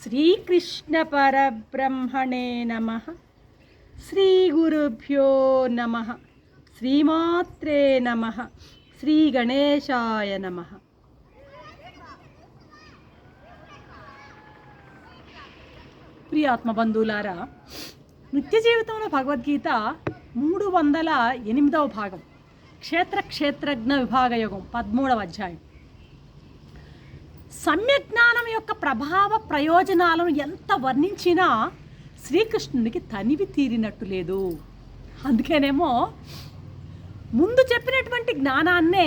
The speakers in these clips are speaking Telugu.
శ్రీకృష్ణ పరబ్రహ్మణే నమః. శ్రీ గురుభ్యో నమః. శ్రీమాత్రే నమః. శ్రీ గణేశాయ నమః. ప్రియాత్మబంధువులారా, నిత్య జీవితంలో భగవద్గీత 308వ భాగం క్షేత్రజ్ఞ విభాగ యోగం 13వ అధ్యాయం. సమ్యజ్ఞానం యొక్క ప్రభావ ప్రయోజనాలను ఎంత వర్ణించినా శ్రీకృష్ణునికి తనివి తీరినట్టు లేదు. అందుకేనేమో ముందు చెప్పినటువంటి జ్ఞానాన్నే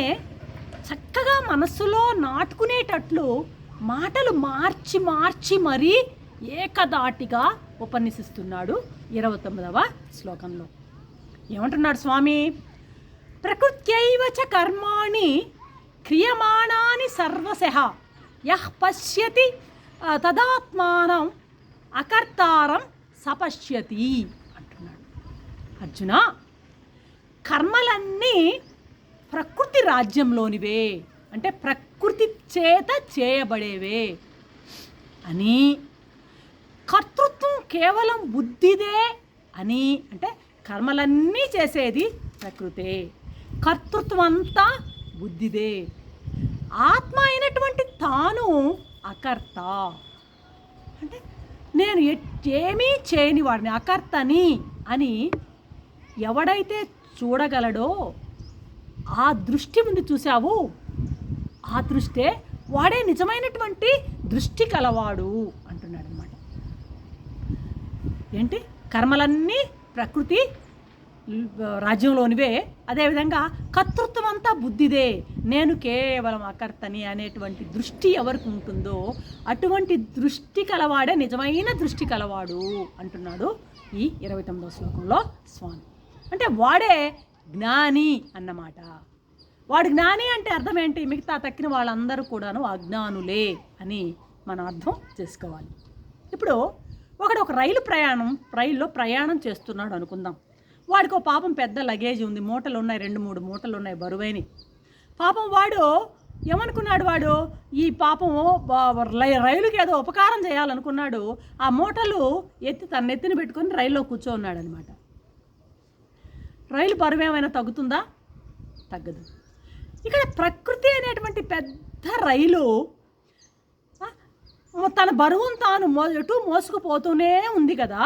చక్కగా మనస్సులో నాటుకునేటట్లు మాటలు మార్చి మార్చి మరీ ఏకదాటిగా ఉపన్యసిస్తున్నాడు 29వ శ్లోకంలో. ఏమంటున్నాడు స్వామి? ప్రకృత్యైవ చ కర్మాణి క్రియమాణాని సర్వశః యః పశ్యతి తదాత్మానం అకర్తారం సపశ్యతి అంటున్నాడు. అర్జున, కర్మలన్నీ ప్రకృతి రాజ్యంలోనివే, అంటే ప్రకృతి చేత చేయబడేవే అని, కర్తృత్వం కేవలం బుద్ధిదే అని, అంటే కర్మలన్నీ చేసేది ప్రకృతే, కర్తృత్వం అంతా బుద్ధిదే, ఆత్మ అయినటువంటి తాను అకర్త, అంటే నేను ఏమీ చేయని వాడిని, అకర్తని అని ఎవడైతే చూడగలడో ఆ దృష్టి ముందు చూసావు, ఆ దృష్టే వాడే నిజమైనటువంటి దృష్టి కలవాడు అంటున్నాడు అన్నమాట. ఏంటి? కర్మలన్నీ ప్రకృతి రాజ్యంలోనివే, అదేవిధంగా కర్తృత్వం అంతా బుద్ధిదే, నేను కేవలం అకర్తని అనేటువంటి దృష్టి ఎవరికి ఉంటుందో అటువంటి దృష్టి కలవాడే నిజమైన దృష్టి కలవాడు అంటున్నాడు ఈ 29వ శ్లోకంలో స్వామి. అంటే వాడే జ్ఞాని అన్నమాట. వాడు జ్ఞాని అంటే అర్థం ఏంటి? మిగతా తక్కిన వాళ్ళందరూ కూడాను అజ్ఞానులే అని మనం అర్థం చేసుకోవాలి. ఇప్పుడు ఒక రైల్లో ప్రయాణం చేస్తున్నాడు అనుకుందాం. వాడికి ఒక పాపం పెద్ద లగేజ్ ఉంది, మూటలు ఉన్నాయి, 2-3 మూటలు ఉన్నాయి, బరువైన. పాపం వాడు ఏమనుకున్నాడు? వాడు ఈ పాపం రైలుకి ఏదో ఉపకారం చేయాలనుకున్నాడు. ఆ మూటలు తన నెత్తిని పెట్టుకొని రైల్లో కూర్చోన్నాడు అనమాట. రైలు బరువు ఏమైనా తగ్గుతుందా? తగ్గదు. ఇక్కడ ప్రకృతి అనేటువంటి పెద్ద రైలు తన బరువును తాను ఎటు మోసుకుపోతూనే ఉంది కదా.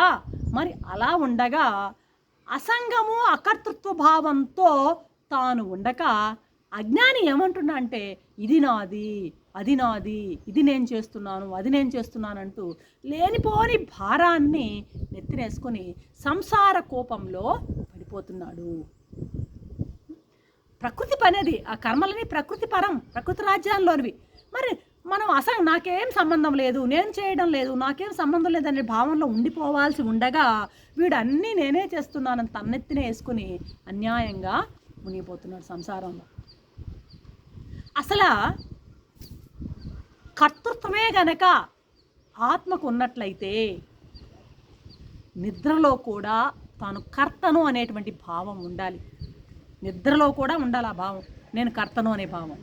మరి అలా ఉండగా అసంగము అకర్తృత్వ భావంతో తాను ఉండక అజ్ఞాని ఏమంటున్నా అంటే ఇది నాది, అది నాది, ఇది నేను చేస్తున్నాను, అది నేను చేస్తున్నాను అంటూ లేనిపోని భారాన్ని నెత్తినేసుకొని సంసార కోపంలో పడిపోతున్నాడు. ప్రకృతి పనేది, ఆ కర్మలని ప్రకృతి పరం, ప్రకృతి రాజ్యాల్లోనివి. మరి మనం నాకేం సంబంధం లేదు, నేను చేయడం లేదు, నాకేం సంబంధం లేదనే భావనలో ఉండిపోవాల్సి ఉండగా వీడు అన్నీ నేనే చేస్తున్నానని తన్నెత్తినే వేసుకుని అన్యాయంగా మునిగిపోతున్నాడు సంసారంలో. అసలు కర్తృత్వమే గనక ఆత్మకు ఉన్నట్లయితే నిద్రలో కూడా తాను కర్తను అనేటువంటి భావం ఉండాలి. నిద్రలో కూడా ఉండాలి ఆ భావం, నేను కర్తను అనే భావం.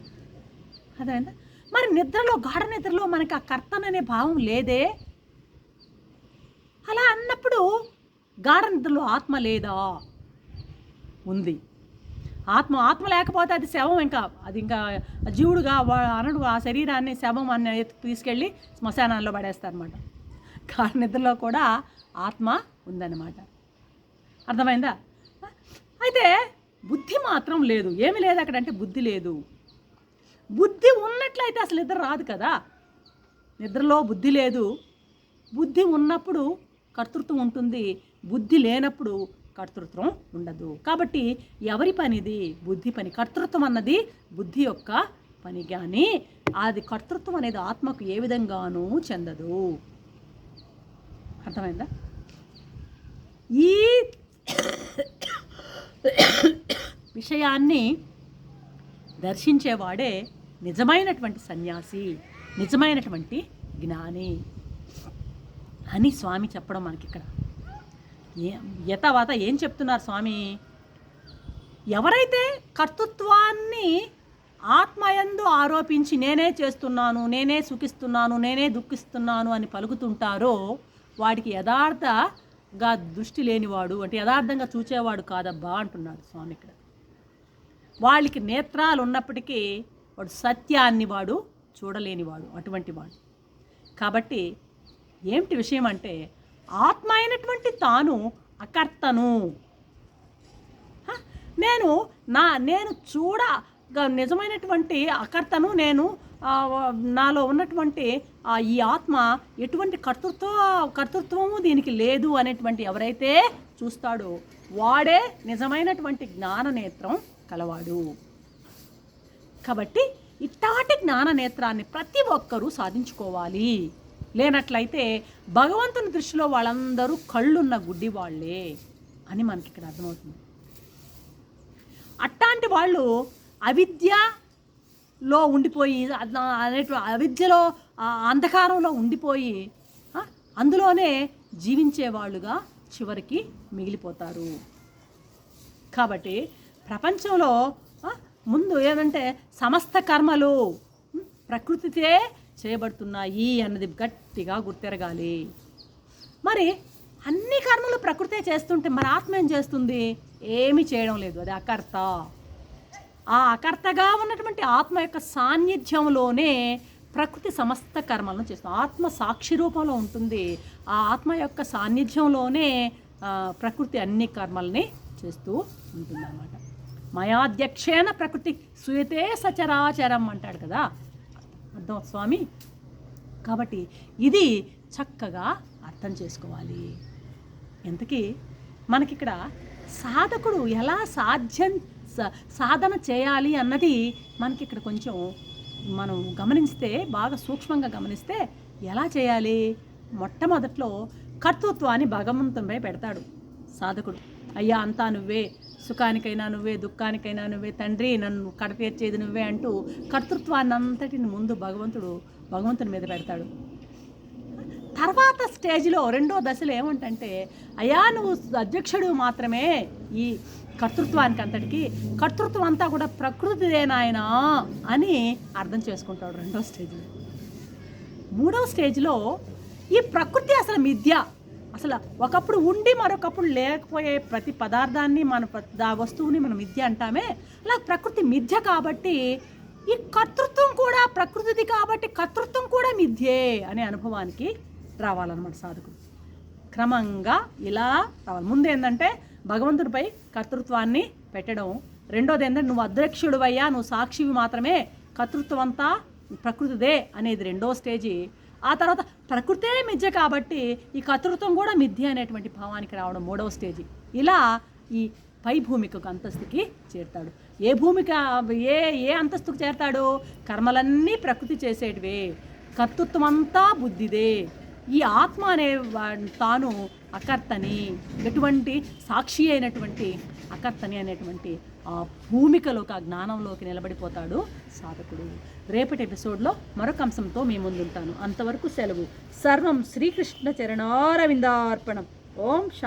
అదేనా? మరి నిద్రలో, గాఢ నిద్రలో మనకి ఆ కర్తను అనే భావం లేదే. అలా అన్నప్పుడు గాఢ నిద్రలో ఆత్మ లేదా? ఉంది. ఆత్మ లేకపోతే అది శవం, అది ఇంకా జీవుడుగా అనడు. ఆ శరీరాన్ని శవం అన్న తీసుకెళ్ళి శ్మశానాల్లో పడేస్తారనమాట. గాఢ నిద్రలో కూడా ఆత్మ ఉందన్నమాట. అర్థమైందా? అయితే బుద్ధి మాత్రం లేదు. ఏమి లేదు అక్కడ అంటే బుద్ధి లేదు. బుద్ధి ఉన్నట్లయితే అసలు నిద్ర రాదు కదా. నిద్రలో బుద్ధి లేదు. బుద్ధి ఉన్నప్పుడు కర్తృత్వం ఉంటుంది, బుద్ధి లేనప్పుడు కర్తృత్వం ఉండదు. కాబట్టి ఎవరి పనిది? బుద్ధి పని. కర్తృత్వం అన్నది బుద్ధి యొక్క పని, కానీ అది కర్తృత్వం అనేది ఆత్మకు ఏ విధంగానూ చెందదు. అర్థమైందా? ఈ విషయాన్ని దర్శించేవాడే నిజమైనటువంటి సన్యాసి, నిజమైనటువంటి జ్ఞాని అని స్వామి చెప్పడం మనకి ఇక్కడ. యథావాత ఏం చెప్తున్నారు స్వామి? ఎవరైతే కర్తృత్వాన్ని ఆత్మయందు ఆరోపించి నేనే చేస్తున్నాను, నేనే సుఖిస్తున్నాను, నేనే దుఃఖిస్తున్నాను అని పలుకుతుంటారో వాడికి యథార్థగా దృష్టి లేనివాడు, అంటే యథార్థంగా చూచేవాడు కాదబ్బా అంటున్నాడు స్వామి ఇక్కడ. వాళ్ళకి నేత్రాలు ఉన్నప్పటికీ వాడు సత్యాన్ని వాడు చూడలేనివాడు, అటువంటి వాడు. కాబట్టి ఏమిటి విషయం అంటే, ఆత్మ అయినటువంటి తాను అకర్తను. నేను నిజమైనటువంటి అకర్తను, నేను నాలో ఉన్నటువంటి ఈ ఆత్మ ఎటువంటి కర్తృత్వము దీనికి లేదు అనేటువంటి ఎవరైతే చూస్తాడో వాడే నిజమైనటువంటి జ్ఞాననేత్రం కలవాడు. కాబట్టి ఇట్లాంటి జ్ఞాననేత్రాన్ని ప్రతి ఒక్కరూ సాధించుకోవాలి. లేనట్లయితే భగవంతుని దృష్టిలో వాళ్ళందరూ కళ్ళున్న గుడ్డి వాళ్ళే అని మనకి ఇక్కడ అర్థమవుతుంది. అట్లాంటి వాళ్ళు అవిద్యలో ఉండిపోయి, అవిద్యలో అంధకారంలో ఉండిపోయి అందులోనే జీవించేవాళ్ళుగా చివరికి మిగిలిపోతారు. కాబట్టి ప్రపంచంలో ముందు ఏదంటే సమస్త కర్మలు ప్రకృతితే చేయబడుతున్నాయి అన్నది గట్టిగా గుర్తెరగాలి. మరి అన్ని కర్మలు ప్రకృతే చేస్తుంటే మరి ఆత్మ ఏం చేస్తుంది? ఏమీ చేయడం లేదు, అది అకర్త. ఆ అకర్తగా ఉన్నటువంటి ఆత్మ యొక్క సాన్నిధ్యంలోనే ప్రకృతి సమస్త కర్మలను చేస్తుంది. ఆత్మ సాక్షి రూపంలో ఉంటుంది. ఆ ఆత్మ యొక్క సాన్నిధ్యంలోనే ప్రకృతి అన్ని కర్మల్ని చేస్తూ ఉంటుంది అన్నమాట. మయాధ్యక్షేణ ప్రకృతి సూయతే సచరాచరం అంటాడు కదా అర్థం స్వామి. కాబట్టి ఇది చక్కగా అర్థం చేసుకోవాలి. ఎంతకీ మనకిక్కడ సాధకుడు ఎలా సాధన చేయాలి అన్నది మనకి ఇక్కడ కొంచెం మనం గమనిస్తే, బాగా సూక్ష్మంగా గమనిస్తే ఎలా చేయాలి? మొట్టమొదట్లో కర్తృత్వాన్ని భగవంతునిపై పెడతాడు సాధకుడు. అయ్యా అంతా నువ్వే, సుఖానికైనా నువ్వే, దుఃఖానికైనా నువ్వే, తండ్రి నన్ను కడతీర్చేది నువ్వే అంటూ కర్తృత్వాన్ని అంతటిని ముందు భగవంతుని మీద పెడతాడు. తర్వాత స్టేజ్లో రెండో దశలో ఏమంటే, అయ్యా నువ్వు అధ్యక్షుడు మాత్రమే, ఈ కర్తృత్వానికి అంతటికి కర్తృత్వం అంతా కూడా ప్రకృతిదేనాయనా అని అర్థం చేసుకుంటాడు రెండో స్టేజ్లో. మూడవ స్టేజ్లో ఈ ప్రకృతి అసలు మిథ్య, అసలు ఒకప్పుడు ఉండి మరొకప్పుడు లేకపోయే ప్రతి పదార్థాన్ని వస్తువుని మనం మిథ్య అంటామే, అలా ప్రకృతి మిథ్య కాబట్టి ఈ కర్తృత్వం కూడా ప్రకృతిది కాబట్టి కర్తృత్వం కూడా మిథ్యే అనే అనుభవానికి రావాలన్నమాట సాధకుడు. క్రమంగా ఇలా రావాలి. ముందు ఏంటంటే భగవంతుడిపై కర్తృత్వాన్ని పెట్టడం, రెండోది ఏంటంటే నువ్వు అధ్యక్షుడు అయ్యా, నువ్వు సాక్షివి మాత్రమే, కర్తృత్వం అంతా ప్రకృతిదే అనేది రెండో స్టేజీ. ఆ తర్వాత ప్రకృతే మిథ్య కాబట్టి ఈ కర్తృత్వం కూడా మిథ్య అనేటువంటి భావానికి రావడం మూడవ స్టేజీ. ఇలా ఈ పై భూమికకు అంతస్తుకి చేరుతాడు. ఏ భూమిక ఏ అంతస్తుకు చేరుతాడు? కర్మలన్నీ ప్రకృతి చేసేటివే, కర్తృత్వం అంతా బుద్ధిదే, ఈ ఆత్మ అనే తాను అకర్తని, ఎటువంటి సాక్షి అయినటువంటి అకర్తని అనేటువంటి ఆ భూమికలోకి, ఆ జ్ఞానంలోకి నిలబడిపోతాడు సాధకుడు. రేపటి ఎపిసోడ్లో మరొక అంశంతో మీ ముందుంటాను. అంతవరకు సెలవు. సర్వం శ్రీకృష్ణ చరణారవిందార్పణం. ఓం శాంతి.